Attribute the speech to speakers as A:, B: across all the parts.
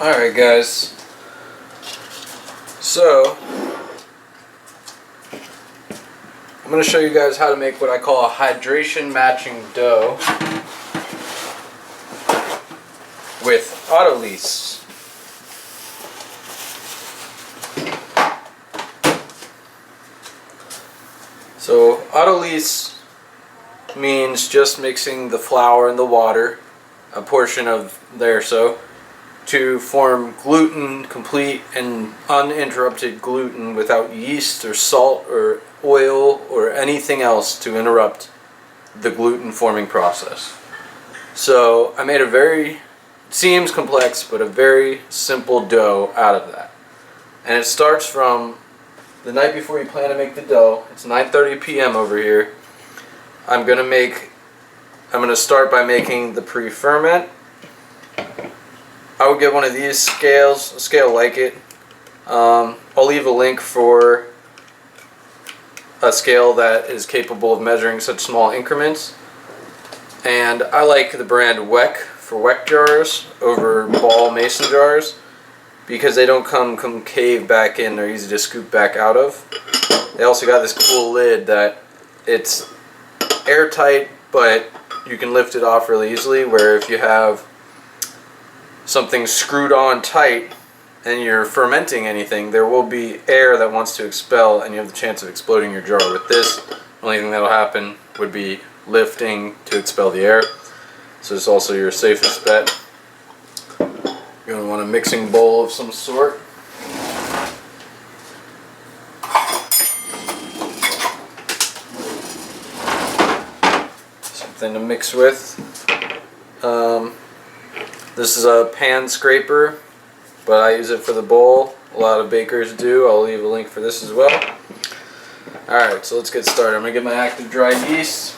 A: Alright guys, so I'm going to show you guys how to make what I call a hydration matching dough with Autolyse. So Autolyse means just mixing the flour and the water, a portion of there so, to form gluten, complete and uninterrupted gluten without yeast or salt or oil or anything else to interrupt the gluten forming process. So I made a very, seems complex, but a very simple dough out of that. And it starts from the night before you plan to make the dough. It's 9:30 p.m. over here. I'm gonna start by making the pre-ferment. I would get one of these scales, a scale like it. I'll leave a link for a scale that is capable of measuring such small increments. And I like the brand Weck for Weck jars over ball mason jars because they don't come concave back in, they're easy to scoop back out of. They also got this cool lid that it's airtight, but you can lift it off really easily, where if you have something screwed on tight and you're fermenting anything, there will be air that wants to expel and you have the chance of exploding your jar. With this, the only thing that will happen would be lifting to expel the air. So it's also your safest bet. You're going to want a mixing bowl of some sort. Something to mix with. This is a pan scraper, but I use it for the bowl. A lot of bakers do. I'll leave a link for this as well. Alright, so let's get started. I'm going to get my active dry yeast.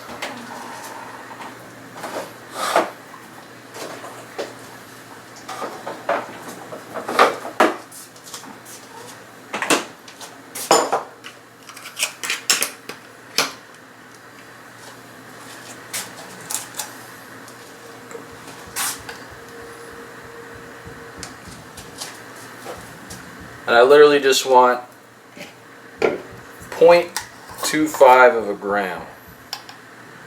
A: And I literally just want 0.25 of a gram.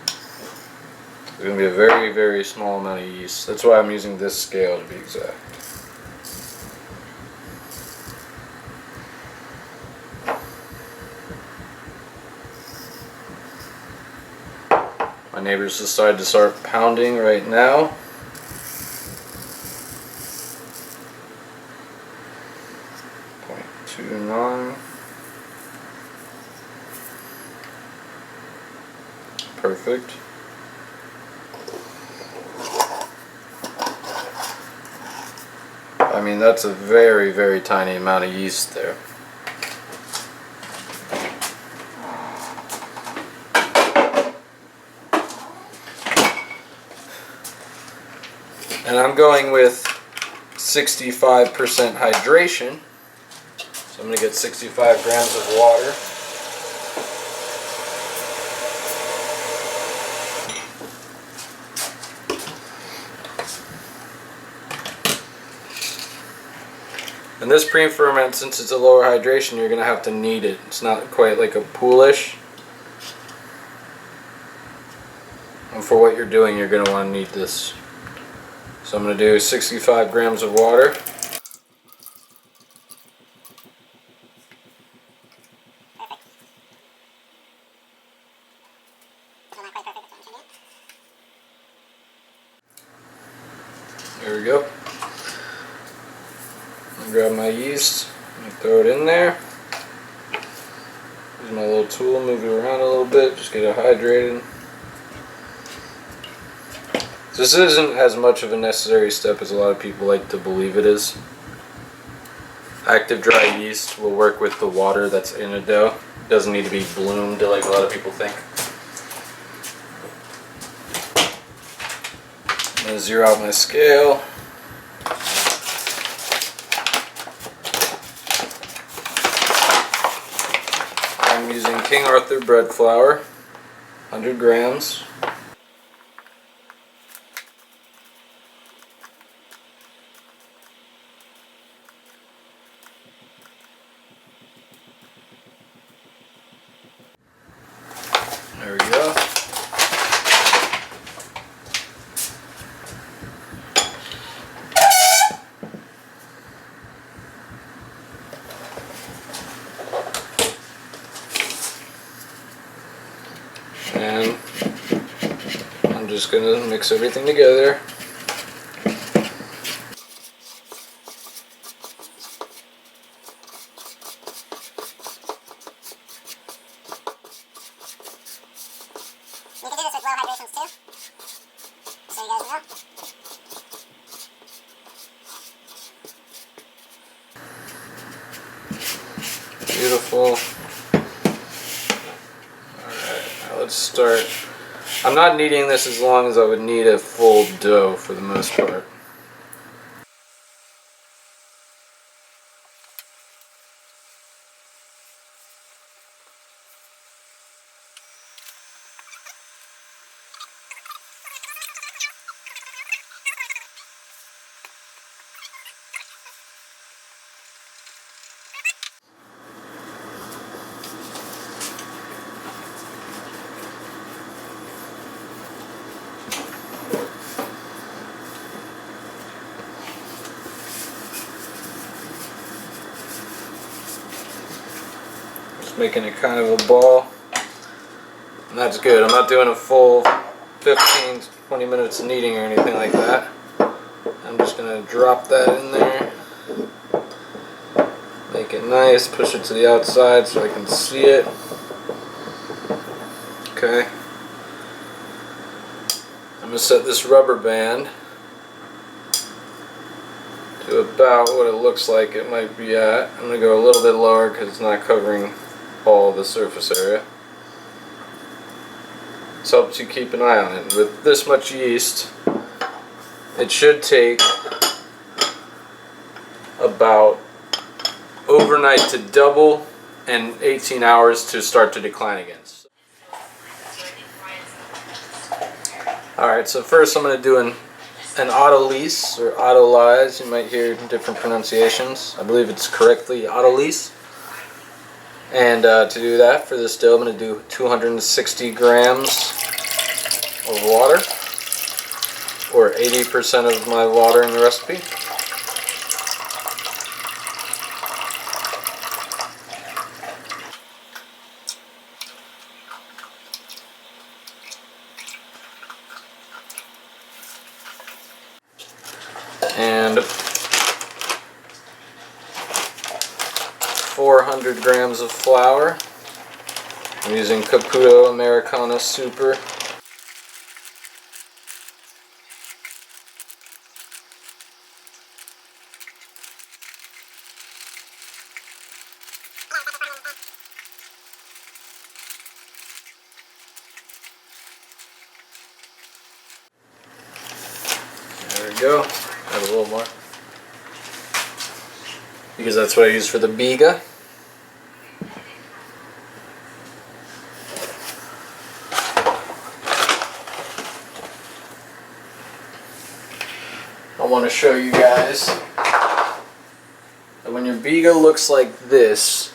A: It's going to be a very, very small amount of yeast. That's why I'm using this scale to be exact. My neighbors decided to start pounding right now. Perfect. I mean, that's a very, very tiny amount of yeast there. And I'm going with 65% hydration. So I'm going to get 65 grams of water. And this pre-ferment, since it's a lower hydration, you're going to have to knead it. It's not quite like a poolish. And for what you're doing, you're going to want to knead this. So I'm going to do 65 grams of water. There we go. Grab my yeast and throw it in there. Use my little tool, move it around a little bit, just get it hydrated. This isn't as much of a necessary step as a lot of people like to believe it is. Active dry yeast will work with the water that's in a dough. It doesn't need to be bloomed like a lot of people think. I'm going to zero out my scale. I'm using King Arthur bread flour, 100 grams. There we go. And I'm just going to mix everything together.
B: You can do this with low hydrations too, so you guys know.
A: Beautiful. Alright, now let's start. I'm not kneading this as long as I would knead a full dough for the most part. Making it kind of a ball, and that's good. I'm not doing a full 15-20 minutes of kneading or anything like that. I'm just going to drop that in there, make it nice, push it to the outside so I can see it. Okay, I'm going to set this rubber band to about what it looks like it might be at. I'm going to go a little bit lower because it's not covering all the surface area. This helps you keep an eye on it. With this much yeast, it should take about overnight to double and 18 hours to start to decline again. Alright, so first I'm going to do an Autolyse or Autolyze. You might hear different pronunciations. I believe it's correctly Autolyse. And to do that, for this dough, I'm going to do 260 grams of water, or 80% of my water in the recipe. And 400 grams of flour. I'm using Caputo Americana Super. There we go. Add a little more, because that's what I use for the BIGA. I want to show you guys that when your BIGA looks like this,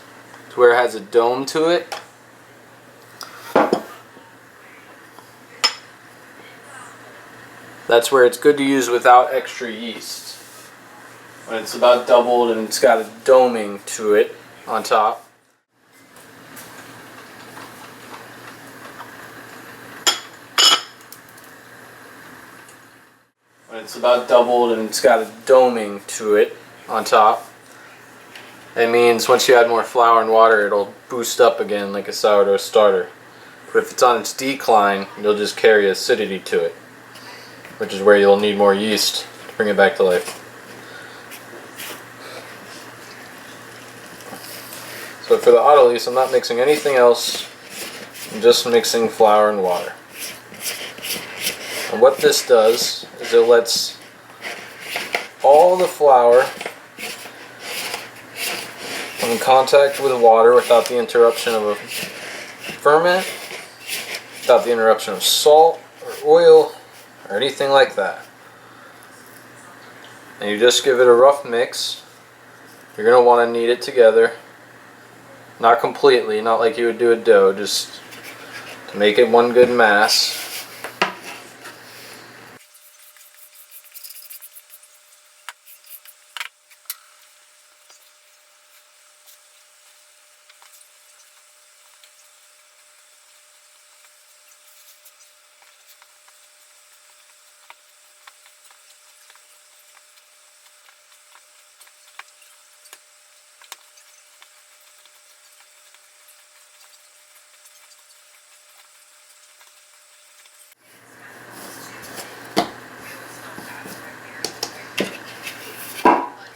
A: to where it has a dome to it, that's where it's good to use without extra yeast. When it's about doubled and it's got a doming to it on top. When it's about doubled and it's got a doming to it on top, it means once you add more flour and water, it'll boost up again like a sourdough starter. But if it's on its decline, you'll just carry acidity to it, which is where you'll need more yeast to bring it back to life. So for the Autolyse, I'm not mixing anything else. I'm just mixing flour and water. And what this does is it lets all the flour come in contact with water without the interruption of a ferment, without the interruption of salt or oil or anything like that. And you just give it a rough mix. You're going to want to knead it together. Not completely, not like you would do a dough, just to make it one good mass.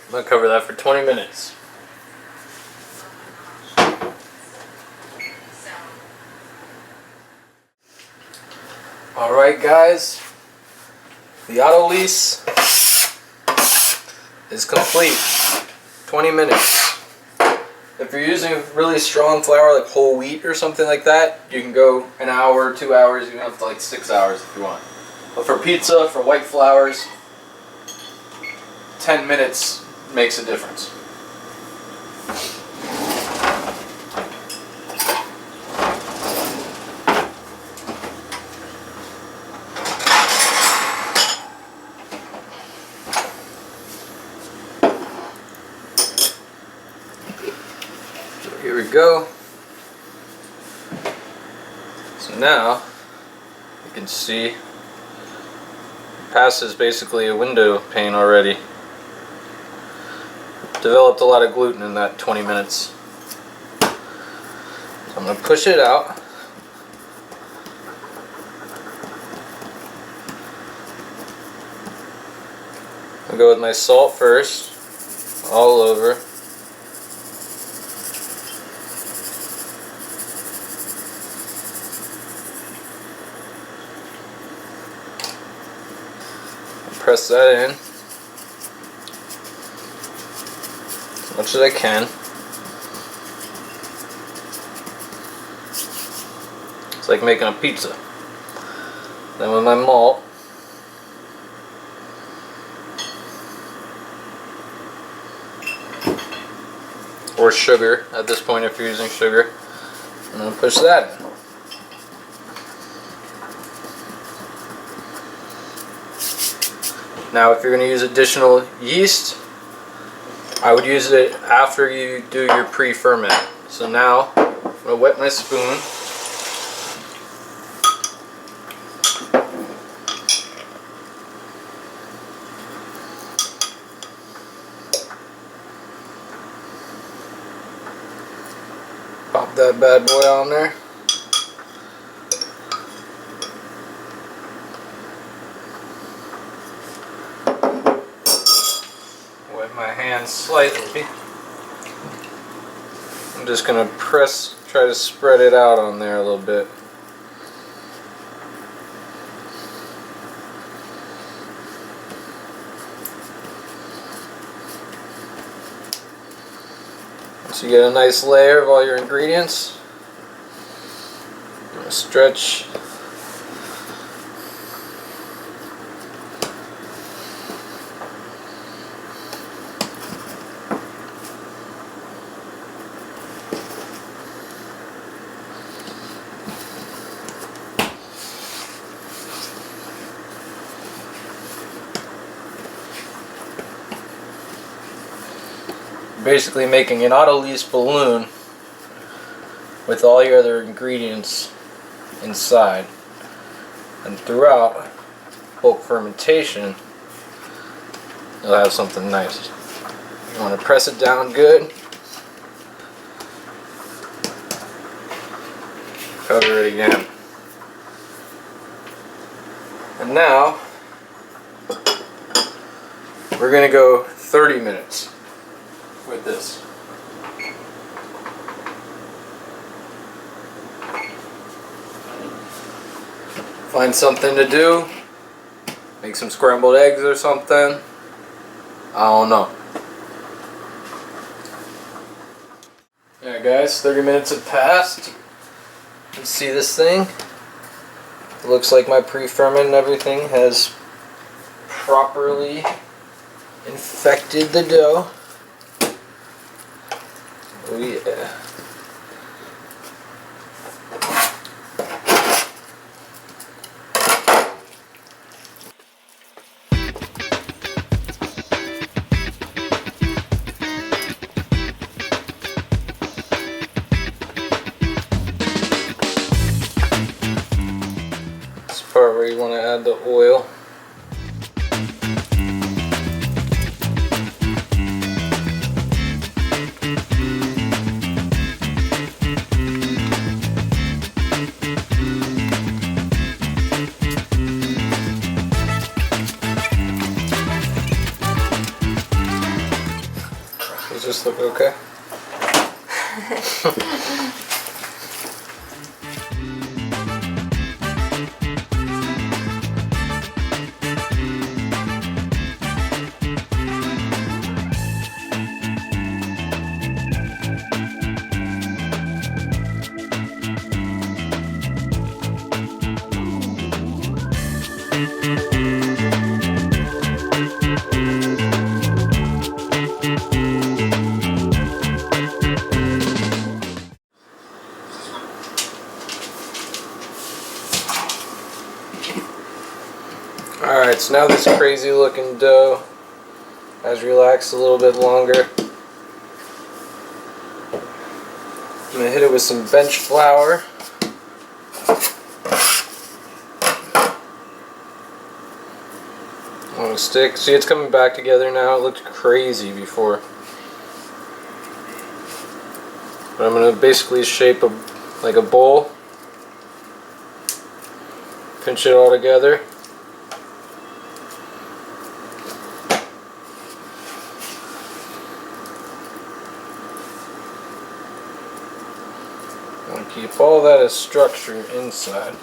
A: I'm going to cover that for 20 minutes. Alright guys, the Autolyse is complete. 20 minutes. If you're using really strong flour like whole wheat or something like that, you can go an hour, 2 hours, even up to like 6 hours if you want. But for pizza, for white flours, 10 minutes makes a difference. So here we go. So now you can see it passes basically a window pane already. Developed a lot of gluten in that 20 minutes. So I'm going to push it out. I'll go with my salt first, all over. Press that in. As much as I can. It's like making a pizza. Then with my malt, or sugar at this point if you're using sugar, I'm going to push that in. Now if you're going to use additional yeast, I would use it after you do your pre-ferment. So now I'm going to wet my spoon. Pop that bad boy on there. Wet my hands slightly. I'm just going to try to spread it out on there a little bit. So you get a nice layer of all your ingredients. Stretch. Basically making an Autolyse balloon with all your other ingredients inside. And throughout bulk fermentation, you'll have something nice. You want to press it down good. Cover it again. And now we're going to go 30 minutes with this. Find something to do. Make some scrambled eggs or something. I don't know. Yeah guys, 30 minutes have passed. You see this thing? It looks like my pre-ferment and everything has properly infected the dough. Oh yeah. part where you want to add the oil. Does this look okay? Alright, so now this crazy looking dough has relaxed a little bit longer. I'm going to hit it with some bench flour. On a stick. See, it's coming back together now. It looked crazy before. But I'm going to basically shape like a bowl. Pinch it all together. And keep all that as structure inside.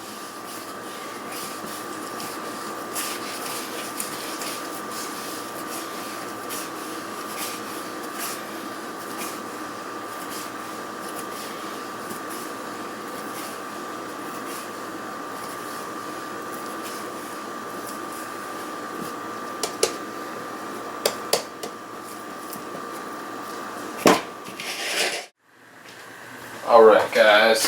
A: Alright guys,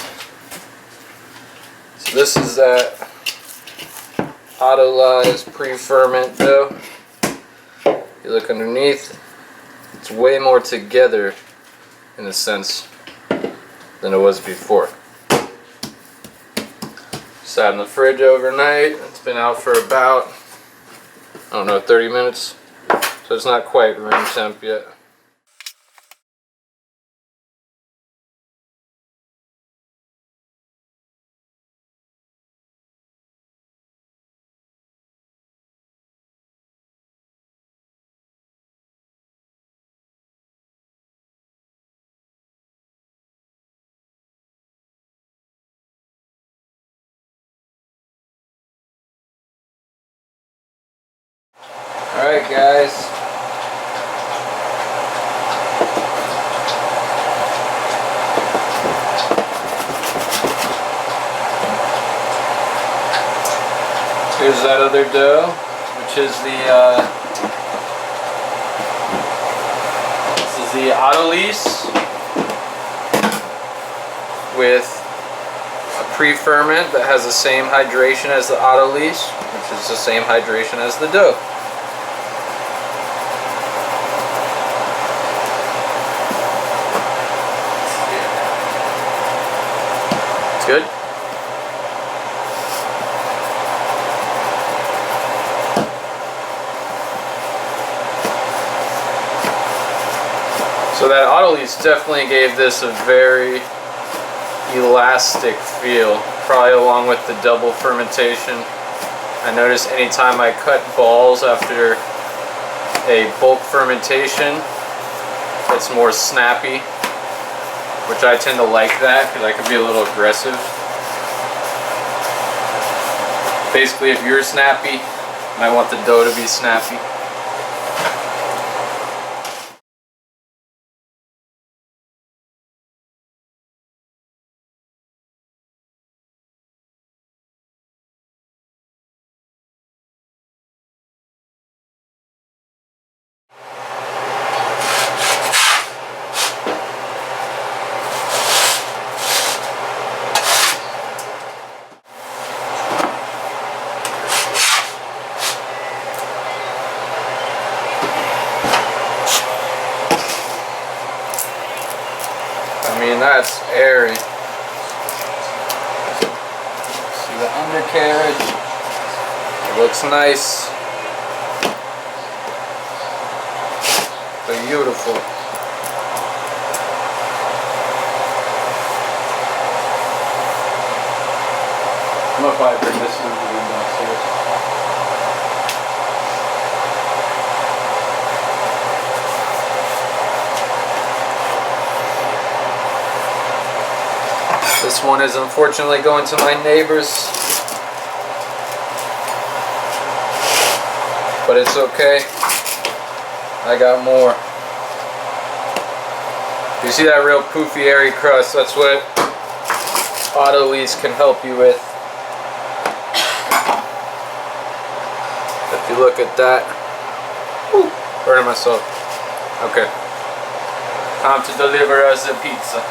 A: so this is that Autolyse pre-ferment dough. You look underneath, it's way more together in a sense than it was before. Sat in the fridge overnight. It's been out for about, I don't know, 30 minutes. So it's not quite room temp yet. Alright guys, here's that other dough, which is this is the Autolyse with a pre-ferment that has the same hydration as the Autolyse, which is the same hydration as the dough. It's good. So that Autolyse definitely gave this a very elastic feel, probably along with the double fermentation. I notice anytime I cut balls after a bulk fermentation, it's more snappy, which I tend to like that because I can be a little aggressive. Basically, if you're snappy, you might want the dough to be snappy. I mean, that's airy. See the undercarriage? Looks nice. Beautiful. I'm gonna probably bring this one to the downstairs. This one is unfortunately going to my neighbors, but it's okay. I got more. You see that real poofy, airy crust? That's what Autolyse can help you with. If you look at that, woo, burning myself. Okay, time to deliver us a pizza.